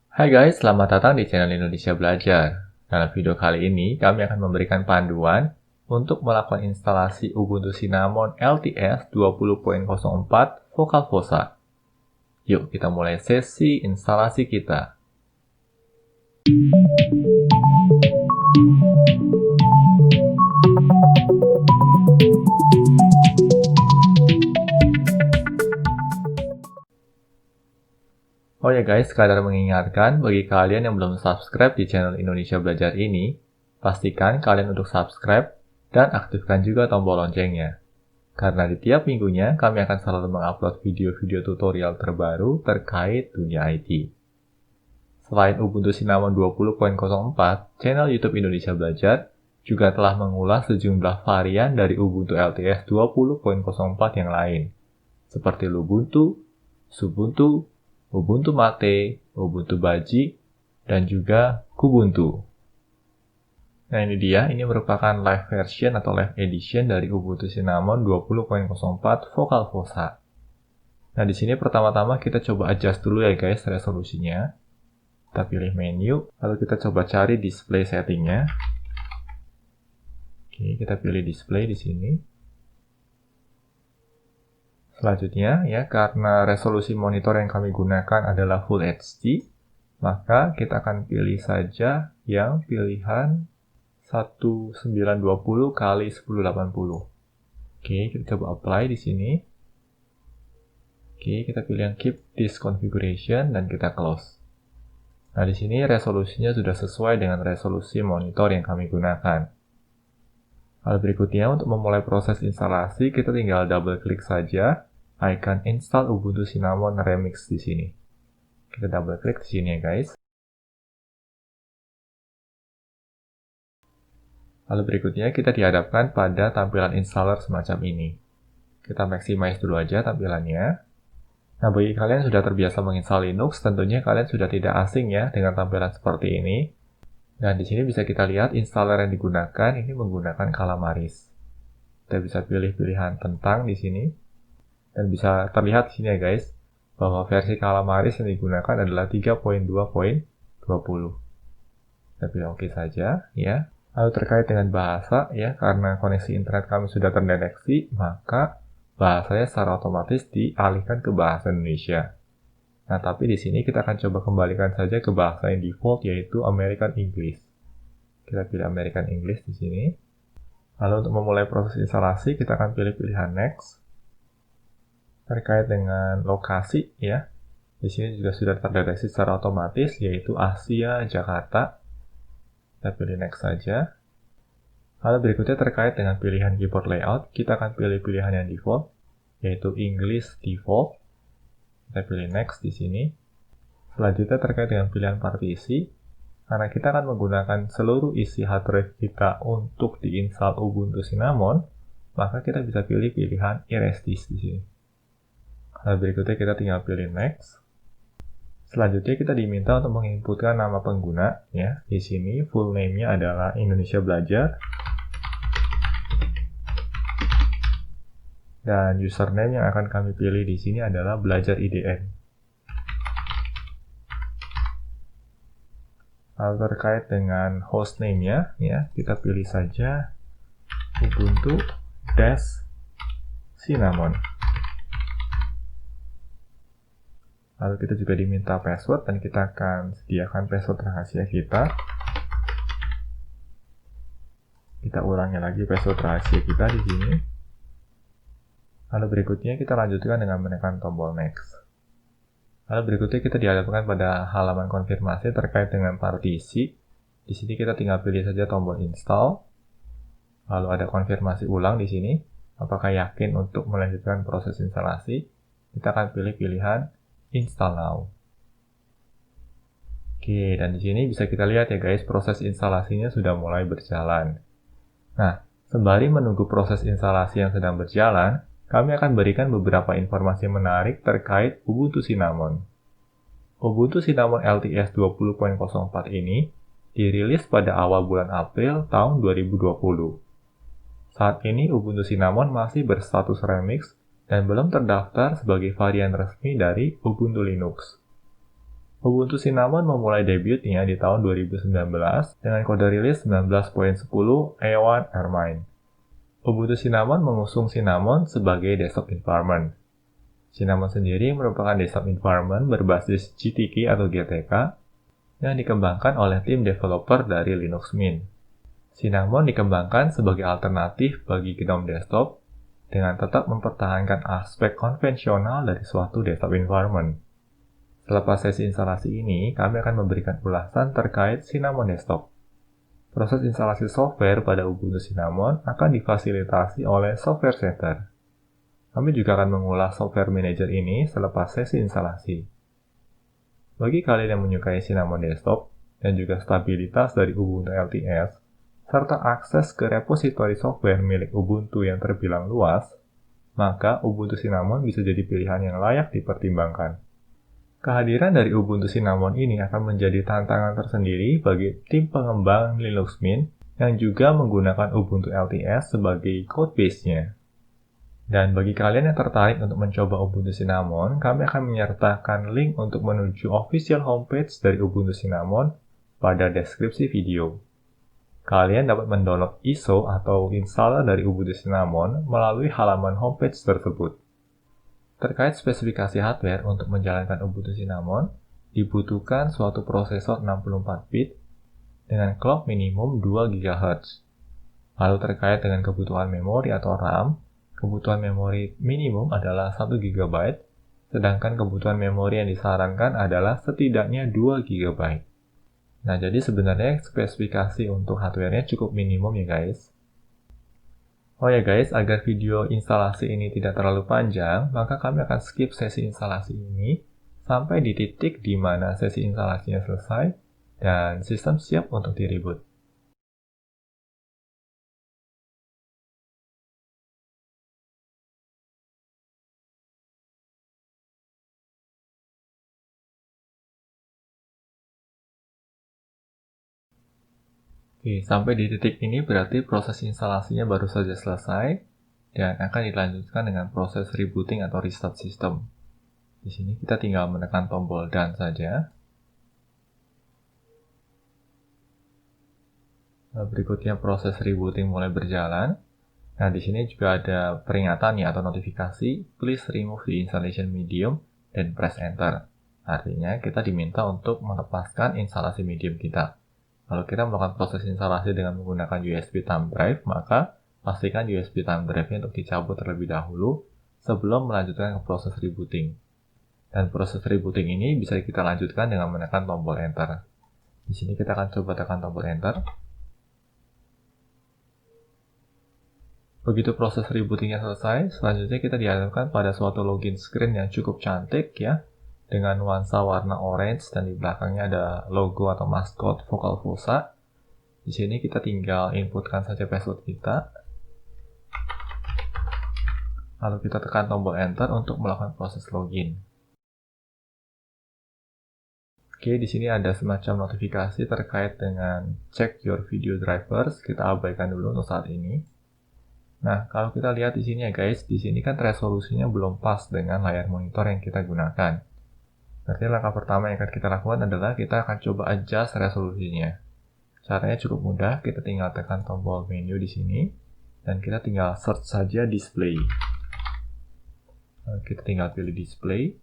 Hai guys, selamat datang di channel Indonesia Belajar. Dalam video kali ini, kami akan memberikan panduan untuk melakukan instalasi Ubuntu Cinnamon LTS 20.04 Vocal Fossa. Yuk, kita mulai sesi instalasi kita. Oh ya guys, sekadar mengingatkan bagi kalian yang belum subscribe di channel Indonesia Belajar ini, pastikan kalian untuk subscribe dan aktifkan juga tombol loncengnya. Karena di tiap minggunya kami akan selalu mengupload video-video tutorial terbaru terkait dunia IT. Selain Ubuntu Cinnamon 20.04, channel YouTube Indonesia Belajar juga telah mengulas sejumlah varian dari Ubuntu LTS 20.04 yang lain, seperti Lubuntu, Xubuntu, Ubuntu Mate, Ubuntu Baji, dan juga Kubuntu. Nah ini dia, ini merupakan live version atau live edition dari Ubuntu Cinnamon 20.04 Vocal Fossa. Nah di sini pertama-tama kita coba adjust dulu ya guys resolusinya. Kita pilih menu, lalu kita coba cari display settingnya. Oke, kita pilih display di sini. Selanjutnya, ya karena resolusi monitor yang kami gunakan adalah Full HD, maka kita akan pilih saja yang pilihan 1920 x 1080. Oke, kita coba apply di sini. Oke, kita pilih yang keep this configuration dan kita close. Nah, di sini resolusinya sudah sesuai dengan resolusi monitor yang kami gunakan. Hal berikutnya, untuk memulai proses instalasi, kita tinggal double klik saja icon install Ubuntu Cinnamon Remix di sini. Kita double klik di sini ya guys. Lalu berikutnya kita dihadapkan pada tampilan installer semacam ini. Kita maximize dulu aja tampilannya. Nah, bagi kalian yang sudah terbiasa menginstal Linux, tentunya kalian sudah tidak asing ya dengan tampilan seperti ini. Dan di sini bisa kita lihat installer yang digunakan ini menggunakan Calamaris. Kita bisa pilih pilihan tentang di sini. Dan bisa terlihat di sini ya guys, bahwa versi Calamaris yang digunakan adalah 3.2.20. Kita pilih OK saja ya. Lalu terkait dengan bahasa ya, karena koneksi internet kami sudah terdeteksi, maka bahasanya secara otomatis dialihkan ke bahasa Indonesia. Nah, tapi di sini kita akan coba kembalikan saja ke bahasa yang default, yaitu American English. Kita pilih American English di sini. Lalu untuk memulai proses instalasi, kita akan pilih pilihan Next. Terkait dengan lokasi ya, di sini juga sudah terdeteksi secara otomatis, yaitu Asia, Jakarta. Kita pilih Next saja. Lalu berikutnya terkait dengan pilihan keyboard layout, kita akan pilih pilihan yang default, yaitu English Default. Kita pilih Next di sini. Selanjutnya terkait dengan pilihan partisi, karena kita akan menggunakan seluruh isi hard drive kita untuk diinstal Ubuntu Cinnamon, maka kita bisa pilih pilihan Erase Disk di sini. Lalu berikutnya kita tinggal pilih Next. Selanjutnya kita diminta untuk menginputkan nama pengguna, ya. Di sini full name-nya adalah Indonesia Belajar. Dan username yang akan kami pilih di sini adalah Belajar IDN. Lalu terkait dengan hostname-nya, ya, kita pilih saja Ubuntu-Cinnamon. Lalu kita juga diminta password dan kita akan sediakan password rahasia kita. Kita ulangi lagi password rahasia kita di sini. Lalu berikutnya kita lanjutkan dengan menekan tombol Next. Lalu berikutnya kita dihadapkan pada halaman konfirmasi terkait dengan partisi. Di sini kita tinggal pilih saja tombol Install. Lalu ada konfirmasi ulang di sini. Apakah yakin untuk melanjutkan proses instalasi? Kita akan pilih pilihan Install Now. Oke, dan di sini bisa kita lihat ya guys, proses instalasinya sudah mulai berjalan. Nah, sembari menunggu proses instalasi yang sedang berjalan, kami akan berikan beberapa informasi menarik terkait Ubuntu Cinnamon. Ubuntu Cinnamon LTS 20.04 ini dirilis pada awal bulan April tahun 2020. Saat ini Ubuntu Cinnamon masih berstatus Remix dan belum terdaftar sebagai varian resmi dari Ubuntu Linux. Ubuntu Cinnamon memulai debutnya di tahun 2019 dengan kode rilis 19.10 A1 Ermine. Ubuntu Cinnamon mengusung Cinnamon sebagai desktop environment. Cinnamon sendiri merupakan desktop environment berbasis GTK atau GTK yang dikembangkan oleh tim developer dari Linux Mint. Cinnamon dikembangkan sebagai alternatif bagi GNOME Desktop dengan tetap mempertahankan aspek konvensional dari suatu desktop environment. Selepas sesi instalasi ini, kami akan memberikan ulasan terkait Cinnamon Desktop. Proses instalasi software pada Ubuntu Cinnamon akan difasilitasi oleh Software Center. Kami juga akan mengulas Software Manager ini selepas sesi instalasi. Bagi kalian yang menyukai Cinnamon Desktop dan juga stabilitas dari Ubuntu LTS, serta akses ke repositori software milik Ubuntu yang terbilang luas, maka Ubuntu Cinnamon bisa jadi pilihan yang layak dipertimbangkan. Kehadiran dari Ubuntu Cinnamon ini akan menjadi tantangan tersendiri bagi tim pengembang Linux Mint yang juga menggunakan Ubuntu LTS sebagai codebase-nya. Dan bagi kalian yang tertarik untuk mencoba Ubuntu Cinnamon, kami akan menyertakan link untuk menuju official homepage dari Ubuntu Cinnamon pada deskripsi video. Kalian dapat mendownload ISO atau installer dari Ubuntu Cinnamon melalui halaman homepage tersebut. Terkait spesifikasi hardware untuk menjalankan Ubuntu Cinnamon, dibutuhkan suatu prosesor 64-bit dengan clock minimum 2 GHz. Lalu terkait dengan kebutuhan memori atau RAM, kebutuhan memori minimum adalah 1 GB, sedangkan kebutuhan memori yang disarankan adalah setidaknya 2 GB. Nah, jadi sebenarnya spesifikasi untuk hardware-nya cukup minimum ya guys. Oh ya guys, agar video instalasi ini tidak terlalu panjang, maka kami akan skip sesi instalasi ini sampai di titik di mana sesi instalasinya selesai dan sistem siap untuk di-reboot. Oke, sampai di titik ini berarti proses instalasinya baru saja selesai dan akan dilanjutkan dengan proses rebooting atau restart system. Di sini kita tinggal menekan tombol done saja. Berikutnya proses rebooting mulai berjalan. Nah, di sini juga ada peringatan ya atau notifikasi, please remove the installation medium dan press enter. Artinya kita diminta untuk melepaskan instalasi medium kita. Kalau kita melakukan proses instalasi dengan menggunakan USB thumb drive, maka pastikan USB thumb drive-nya untuk dicabut terlebih dahulu sebelum melanjutkan ke proses rebooting. Dan proses rebooting ini bisa kita lanjutkan dengan menekan tombol enter. Di sini kita akan coba tekan tombol enter. Begitu proses rebootingnya selesai, selanjutnya kita dihadapkan pada suatu login screen yang cukup cantik ya, dengan nuansa warna orange dan di belakangnya ada logo atau maskot Vocalfossa. Di sini kita tinggal inputkan saja password kita. Lalu kita tekan tombol enter untuk melakukan proses login. Oke, di sini ada semacam notifikasi terkait dengan check your video drivers. Kita abaikan dulu untuk saat ini. Nah, kalau kita lihat di sini ya guys, di sini kan resolusinya belum pas dengan layar monitor yang kita gunakan. Berarti langkah pertama yang akan kita lakukan adalah kita akan coba adjust resolusinya. Caranya cukup mudah, kita tinggal tekan tombol menu di sini dan kita tinggal search saja display. Kita tinggal pilih display.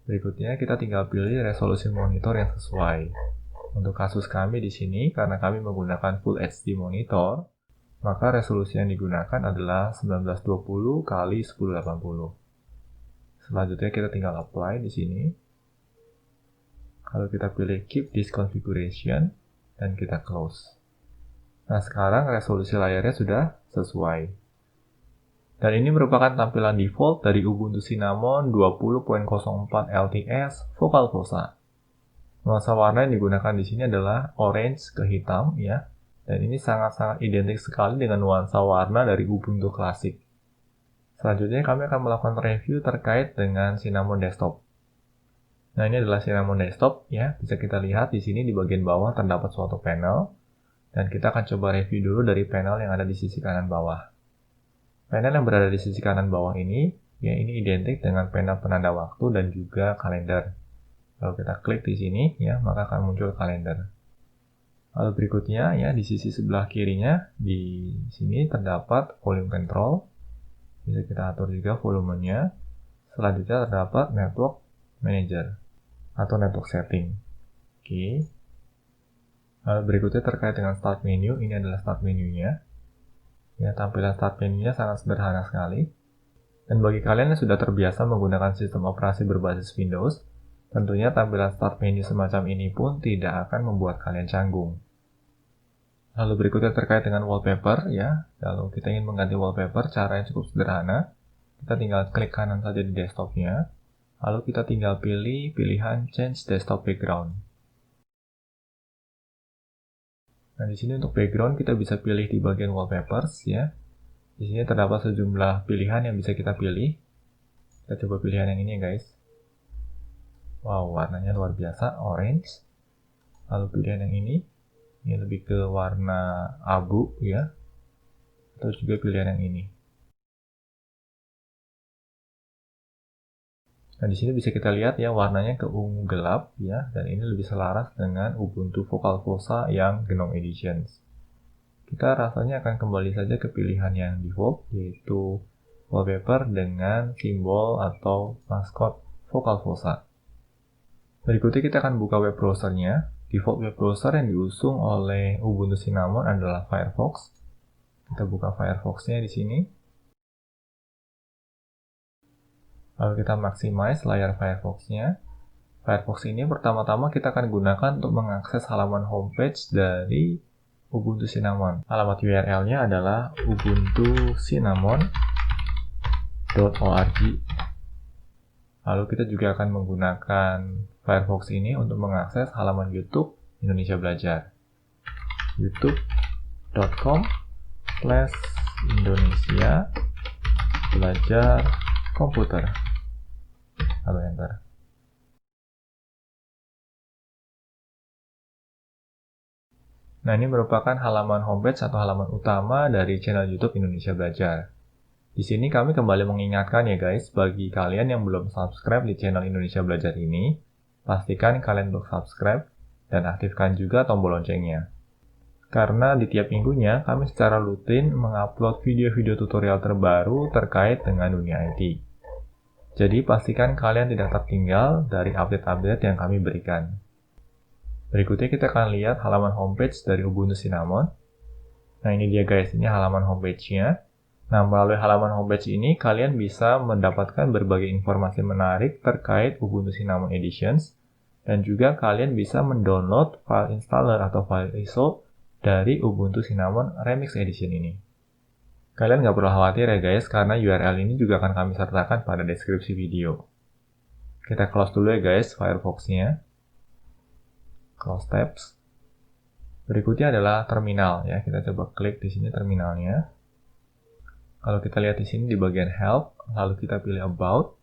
Berikutnya kita tinggal pilih resolusi monitor yang sesuai. Untuk kasus kami di sini karena kami menggunakan Full HD monitor, maka resolusi yang digunakan adalah 1920 x 1080. Selanjutnya kita tinggal apply di sini. Kalau kita pilih keep this configuration dan kita close. Nah, sekarang resolusi layarnya sudah sesuai. Dan ini merupakan tampilan default dari Ubuntu Cinnamon 20.04 LTS Vocalfossa. Nuansa warna yang digunakan di sini adalah orange ke hitam ya. Dan ini sangat-sangat identik sekali dengan nuansa warna dari Ubuntu Classic. Selanjutnya kami akan melakukan review terkait dengan Cinnamon Desktop. Nah, ini adalah Cinnamon Desktop ya. Bisa kita lihat di sini di bagian bawah terdapat suatu panel dan kita akan coba review dulu dari panel yang ada di sisi kanan bawah. Panel yang berada di sisi kanan bawah ini Ya, ini identik dengan pena penanda waktu dan juga kalender. Kalau kita klik di sini, ya, maka akan muncul kalender. Lalu berikutnya, ya, di sisi sebelah kirinya, di sini terdapat volume control. Bisa kita atur juga volumenya. Selanjutnya terdapat network manager atau network setting. Oke. Lalu berikutnya terkait dengan start menu, ini adalah start menunya. Ya, tampilan start menunya sangat sederhana sekali. Dan bagi kalian yang sudah terbiasa menggunakan sistem operasi berbasis Windows, tentunya tampilan start menu semacam ini pun tidak akan membuat kalian canggung. Lalu berikutnya terkait dengan wallpaper, ya. Kalau kita ingin mengganti wallpaper, caranya cukup sederhana. Kita tinggal klik kanan saja di desktopnya, lalu kita tinggal pilih pilihan Change Desktop Background. Nah, di sini untuk background kita bisa pilih di bagian wallpapers, ya. Di sini terdapat sejumlah pilihan yang bisa kita pilih. Kita coba pilihan yang ini ya guys. Wow, warnanya luar biasa, orange. Lalu pilihan yang ini lebih ke warna abu ya. Atau juga pilihan yang ini. Nah, di sini bisa kita lihat ya warnanya ke ungu gelap ya, dan ini lebih selaras dengan Ubuntu Vocal Fossa yang Gnome Editions. Kita rasanya akan kembali saja ke pilihan yang default, yaitu wallpaper dengan simbol atau maskot Vocal Fossa. Berikutnya kita akan buka web browsernya. Default web browser yang diusung oleh Ubuntu Cinnamon adalah Firefox. Kita buka Firefox-nya di sini. Lalu kita maximize layar Firefox-nya. Firefox ini pertama-tama kita akan gunakan untuk mengakses halaman homepage dari Ubuntu Cinnamon. Alamat URL-nya adalah ubuntucinnamon.org. Lalu kita juga akan menggunakan Firefox ini untuk mengakses halaman YouTube Indonesia Belajar. youtube.com/Indonesia Belajar Komputer. Lalu enter. Nah, ini merupakan halaman homepage atau halaman utama dari channel YouTube Indonesia Belajar. Di sini kami kembali mengingatkan ya guys, bagi kalian yang belum subscribe di channel Indonesia Belajar ini, pastikan kalian untuk subscribe dan aktifkan juga tombol loncengnya. Karena di tiap minggunya kami secara rutin mengupload video-video tutorial terbaru terkait dengan dunia IT. Jadi pastikan kalian tidak tertinggal dari update-update yang kami berikan. Berikutnya kita akan lihat halaman homepage dari Ubuntu Cinnamon. Nah, ini dia guys, ini halaman homepage-nya. Nah, melalui halaman homepage ini, kalian bisa mendapatkan berbagai informasi menarik terkait Ubuntu Cinnamon Editions, dan juga kalian bisa mendownload file installer atau file ISO dari Ubuntu Cinnamon Remix Edition ini. Kalian nggak perlu khawatir ya guys, karena URL ini juga akan kami sertakan pada deskripsi video. Kita close dulu ya guys, Firefox-nya. Close tabs. Berikutnya adalah terminal ya. Kita coba klik di sini terminalnya. Kalau kita lihat di sini di bagian help, lalu kita pilih about.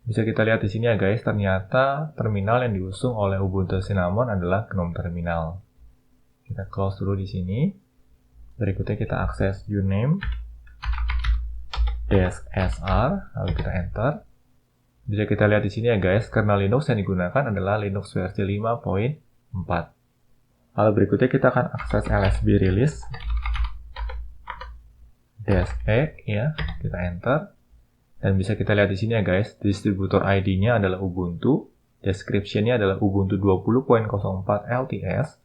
Bisa kita lihat di sini ya guys, ternyata terminal yang diusung oleh Ubuntu Cinnamon adalah GNOME Terminal. Kita close dulu di sini. Berikutnya kita akses uname -sr, lalu kita enter. Bisa kita lihat di sini ya guys, kernel Linux yang digunakan adalah Linux versi 5.4. Lalu berikutnya kita akan akses lsb release -e ya, kita enter. Dan bisa kita lihat di sini ya guys, distributor ID-nya adalah Ubuntu, description-nya adalah Ubuntu 20.04 LTS,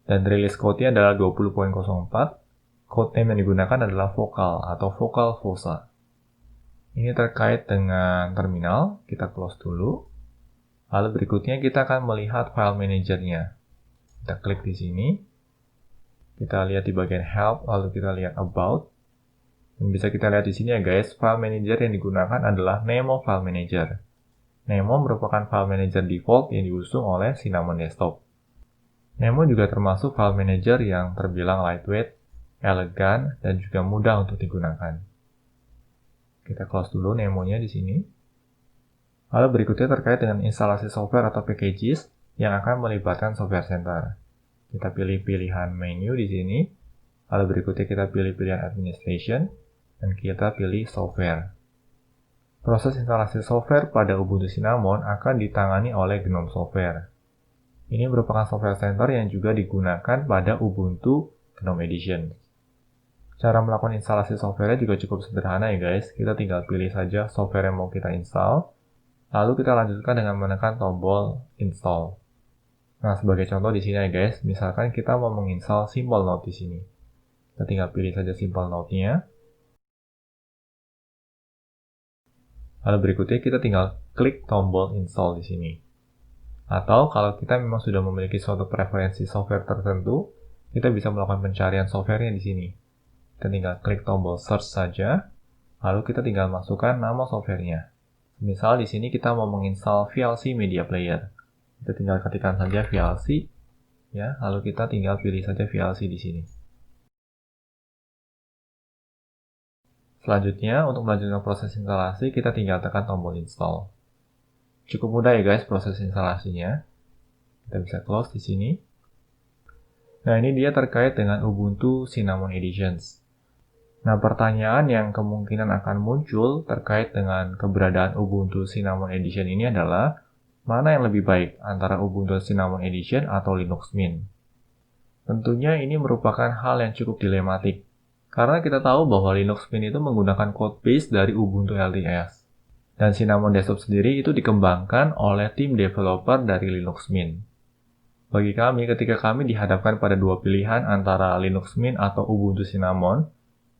dan release code-nya adalah 20.04. Code name yang digunakan adalah Vocal atau Vocal Fossa. Ini terkait dengan terminal, kita close dulu. Lalu berikutnya kita akan melihat file manager-nya. Kita klik di sini. Kita lihat di bagian help, lalu kita lihat about. Dan bisa kita lihat di sini ya guys, file manager yang digunakan adalah Nemo File Manager. Nemo merupakan file manager default yang diusung oleh Cinnamon Desktop. Nemo juga termasuk file manager yang terbilang lightweight, elegan, dan juga mudah untuk digunakan. Kita close dulu Nemo-nya di sini. Lalu berikutnya terkait dengan instalasi software atau packages yang akan melibatkan Software Center. Kita pilih pilihan menu di sini. Lalu berikutnya kita pilih pilihan administration dan kita pilih software. Proses instalasi software pada Ubuntu Cinnamon akan ditangani oleh GNOME Software. Ini merupakan software center yang juga digunakan pada Ubuntu GNOME Edition. Cara melakukan instalasi software juga cukup sederhana ya guys. Kita tinggal pilih saja software yang mau kita install, lalu kita lanjutkan dengan menekan tombol install. Nah, sebagai contoh di sini ya guys, misalkan kita mau menginstal Simple Note di sini. Kita tinggal pilih saja Simple Note-nya. Lalu berikutnya kita tinggal klik tombol install di sini. Atau kalau kita memang sudah memiliki suatu preferensi software tertentu, kita bisa melakukan pencarian softwarenya di sini. Kita tinggal klik tombol search saja, lalu kita tinggal masukkan nama softwarenya. Misal di sini kita mau menginstal VLC Media Player. Kita tinggal ketikkan saja VLC, ya, lalu kita tinggal pilih saja VLC di sini. Selanjutnya, untuk melanjutkan proses instalasi, kita tinggal tekan tombol install. Cukup mudah ya guys proses instalasinya. Kita bisa close di sini. Nah, ini dia terkait dengan Ubuntu Cinnamon Editions. Nah, pertanyaan yang kemungkinan akan muncul terkait dengan keberadaan Ubuntu Cinnamon Edition ini adalah, mana yang lebih baik antara Ubuntu Cinnamon Edition atau Linux Mint? Tentunya ini merupakan hal yang cukup dilematik, karena kita tahu bahwa Linux Mint itu menggunakan code base dari Ubuntu LTS. Dan Cinnamon Desktop sendiri itu dikembangkan oleh tim developer dari Linux Mint. Bagi kami, ketika kami dihadapkan pada dua pilihan antara Linux Mint atau Ubuntu Cinnamon,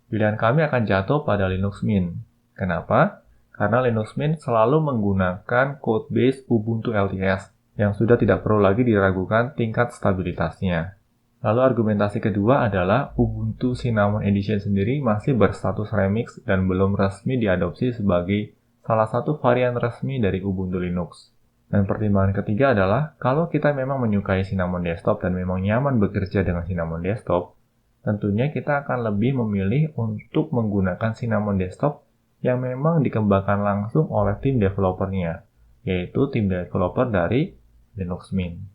pilihan kami akan jatuh pada Linux Mint. Kenapa? Karena Linux Mint selalu menggunakan code base Ubuntu LTS yang sudah tidak perlu lagi diragukan tingkat stabilitasnya. Lalu argumentasi kedua adalah Ubuntu Cinnamon Edition sendiri masih berstatus remix dan belum resmi diadopsi sebagai salah satu varian resmi dari Ubuntu Linux. Dan pertimbangan ketiga adalah, kalau kita memang menyukai Cinnamon Desktop dan memang nyaman bekerja dengan Cinnamon Desktop, tentunya kita akan lebih memilih untuk menggunakan Cinnamon Desktop yang memang dikembangkan langsung oleh tim developernya, yaitu tim developer dari Linux Mint.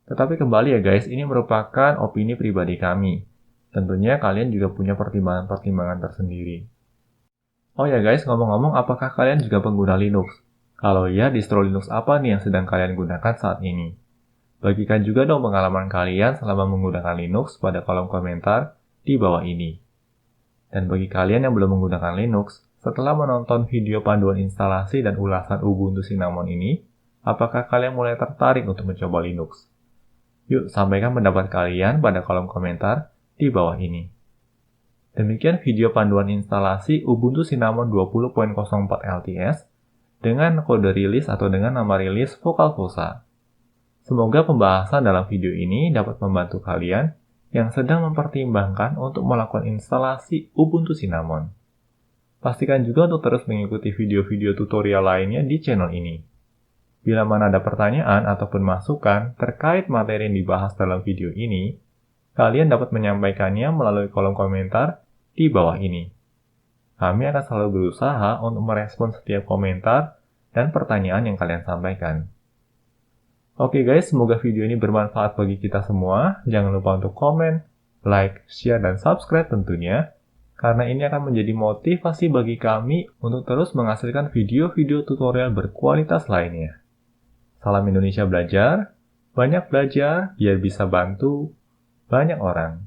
Tetapi kembali ya guys, ini merupakan opini pribadi kami. Tentunya kalian juga punya pertimbangan-pertimbangan tersendiri. Oh ya guys, ngomong-ngomong, apakah kalian juga pengguna Linux? Kalau iya, distro Linux apa nih yang sedang kalian gunakan saat ini? Bagikan juga dong pengalaman kalian selama menggunakan Linux pada kolom komentar di bawah ini. Dan bagi kalian yang belum menggunakan Linux, setelah menonton video panduan instalasi dan ulasan Ubuntu Cinnamon ini, apakah kalian mulai tertarik untuk mencoba Linux? Yuk, sampaikan pendapat kalian pada kolom komentar di bawah ini. Demikian video panduan instalasi Ubuntu Cinnamon 20.04 LTS dengan kode rilis atau dengan nama rilis Vocalfossa. Semoga pembahasan dalam video ini dapat membantu kalian yang sedang mempertimbangkan untuk melakukan instalasi Ubuntu Cinnamon. Pastikan juga untuk terus mengikuti video-video tutorial lainnya di channel ini. Bila mana ada pertanyaan ataupun masukan terkait materi yang dibahas dalam video ini, kalian dapat menyampaikannya melalui kolom komentar di bawah ini. Kami akan selalu berusaha untuk merespon setiap komentar dan pertanyaan yang kalian sampaikan. Oke guys, semoga video ini bermanfaat bagi kita semua. Jangan lupa untuk komen, like, share, dan subscribe tentunya, karena ini akan menjadi motivasi bagi kami untuk terus menghasilkan video-video tutorial berkualitas lainnya. Salam Indonesia Belajar, banyak belajar biar bisa bantu banyak orang.